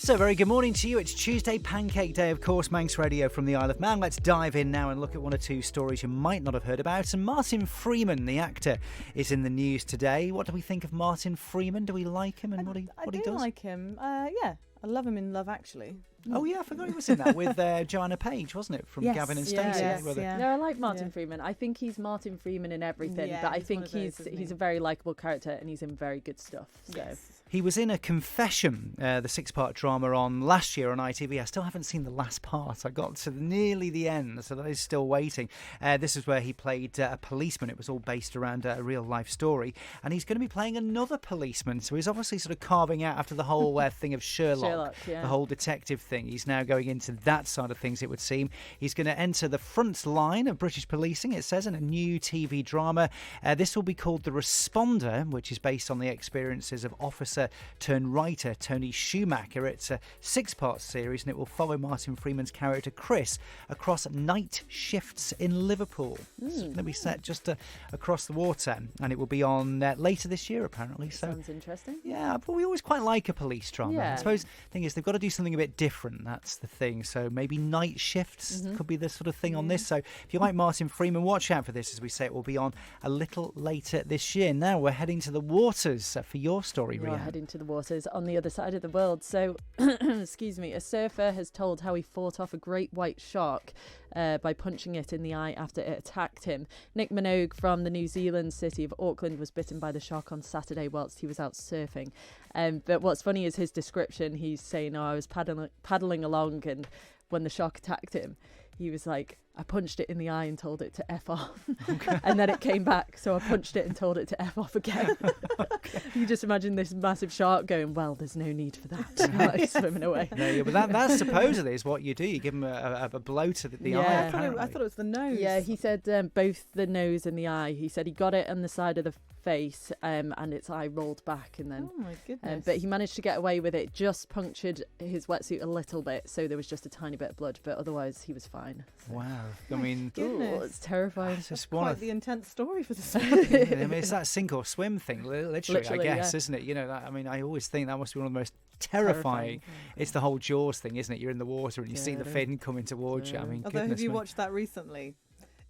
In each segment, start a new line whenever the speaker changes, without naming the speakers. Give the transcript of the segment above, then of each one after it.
So very good morning to you. It's Tuesday, Pancake Day, of course, Manx Radio from the Isle of Man. Let's dive in now and look at one or two stories you might not have heard about. And Martin Freeman, the actor, is in the news today. What do we think of Martin Freeman? Do we like him and what he does?
I do like him. Yeah, I love him in Love Actually.
Oh yeah, I forgot he was in that with Joanna Page, wasn't it? From Gavin and Stacey.
Yeah.
No, I like Martin Freeman. I think he's Martin Freeman in everything, but I think he's a very likeable character and he's in very good stuff. So.
Yes.
He was in A Confession, the 6-part drama on last year on ITV. I still haven't seen the last part. I got to nearly the end, so that is still waiting. This is where he played a policeman. It was all based around a real-life story. And he's going to be playing another policeman. So he's obviously sort of carving out after the whole thing of Sherlock, the whole detective thing. He's now going into that side of things, it would seem. He's going to enter the front line of British policing, it says, in a new TV drama. This will be called The Responder, which is based on the experiences of officer turned writer Tony Schumacher. It's a 6-part series and it will follow Martin Freeman's character Chris across night shifts in Liverpool. It's going to be set just across the water and it will be on later this year apparently. So
sounds interesting.
Yeah, but we always quite like a police drama.
Yeah.
I suppose the thing is they've got to do something a bit different. That's the thing. So maybe night shifts could be the sort of thing on this. So if you like Martin Freeman, watch out for this. As we say, it will be on a little later this year. Now we're heading to the waters for your story, Rhian.
Heading to the waters on the other side of the world. So, excuse me, a surfer has told how he fought off a great white shark by punching it in the eye after it attacked him. Nick Minogue from the New Zealand city of Auckland was bitten by the shark on Saturday whilst he was out surfing. But what's funny is his description. He's saying, I was paddling along and when the shark attacked him, he was like, I punched it in the eye and told it to F off. Okay. And then it came back, so I punched it and told it to F off again. Okay. You just imagine this massive shark going, well, there's no need for that. Like, swimming away.
No, yeah, but that supposedly is what you do. You give him a blow to the eye, apparently.
I thought it was the nose.
Yeah, he said both the nose and the eye. He said he got it on the side of the face and its eye rolled back and then
oh my goodness.
But he managed to get away with it, just punctured his wetsuit a little bit, so there was just a tiny bit of blood, but otherwise he was fine. So.
Wow. I mean,
it's terrifying.
It's just quite the intense story for the
I mean, it's that sink or swim thing, literally I guess, isn't it? You know, I mean, I always think that must be one of the most terrifying. It's the whole Jaws thing, isn't it? You're in the water and you see the fin coming towards you. I mean,
although have you watched that recently?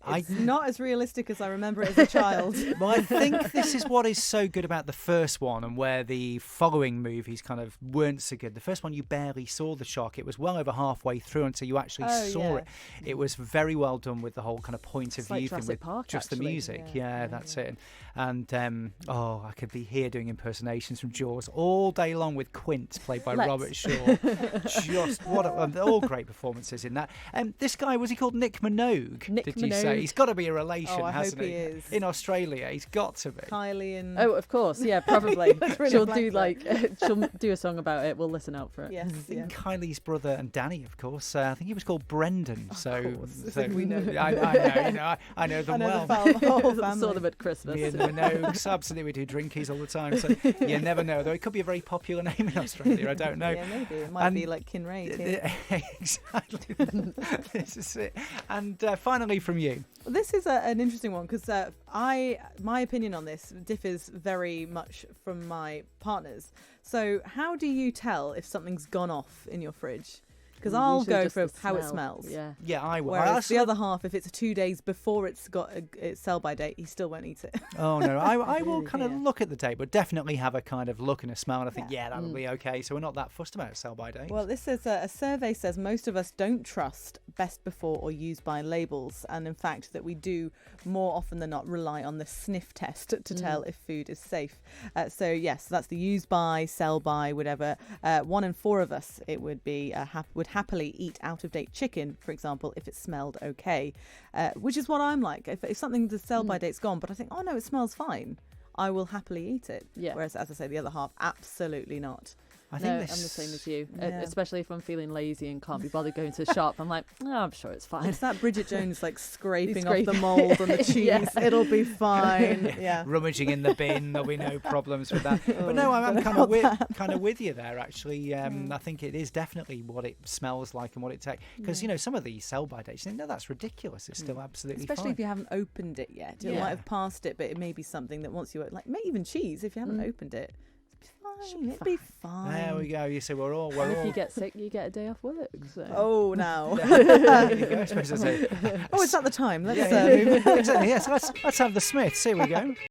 It's not as realistic as I remember it as a child.
Well, I think this is what is so good about the first one and where the following movies kind of weren't so good. The first one, you barely saw the shark. It was well over halfay through until you actually saw it. It was very well done with the whole kind of point of view thing with
Park,
just
actually.
The music. Yeah, that's it. And I could be here doing impersonations from Jaws all day long with Quint, played by Robert Shaw. Just all great performances in that. This guy, was he called Nick Minogue?
Nick
you
Minogue.
say? He's got to be a relation, hasn't
he? Is.
In Australia, he's got to be.
Kylie and...
Oh, of course, yeah, probably. She'll do a song about it. We'll listen out for it.
Yes,
Kylie's brother and Danny, of course. I think he was called Brendan. So
we know.
I know them well.
The whole family.
Saw them at Christmas.
Me and the Minogues, absolutely, we do drinkies all the time. So you never know. Though it could be a very popular name in Australia. I don't know.
Yeah, maybe it might be like Kinraid.
Exactly. This is it. And finally, from you.
Well, this is an interesting one because my opinion on this differs very much from my partner's. So how do you tell if something's gone off in your fridge? Because I'll go for how it smells.
Yeah, I will.
Whereas the other half, if it's 2 days before it's got its sell-by date, he still won't eat it.
Oh, no. I will kind of look at the date, but definitely have a kind of look and a smell, and I think, that will be okay. So we're not that fussed about sell-by date.
Well, this is a survey says most of us don't trust best before or use by labels, and in fact that we do more often than not rely on the sniff test to tell if food is safe. So yes, that's the use by, sell by, whatever. 1 in 4 of us, it would be would happily eat out-of-date chicken, for example, if it smelled okay, which is what I'm like. If something, the sell-by date's gone, but I think, oh no, it smells fine, I will happily eat it. Yeah. Whereas, as I say, the other half, absolutely not.
I think I'm the same as you, especially if I'm feeling lazy and can't be bothered going to the shop. I'm like, I'm sure it's fine.
It's that Bridget Jones like scraping off the mould on the cheese. It'll be fine.
Rummaging in the bin, there'll be no problems with that. But no, I'm kind of with you there. Actually, I think it is definitely what it smells like and what it takes. Because some of these sell-by dates, you think, no, that's ridiculous. It's still absolutely
especially
fine.
If you haven't opened it yet. It might have passed it, but it may be something that once you like, even cheese. If you haven't opened it. It'll be fine.
There we go. You see, we're all.
And if you get sick, you get a day off work. So.
Oh, now.
There you go, I suppose that's it.
Oh, it's not the time. Let's
Exactly. Yes, let's have the Smiths. Here we go.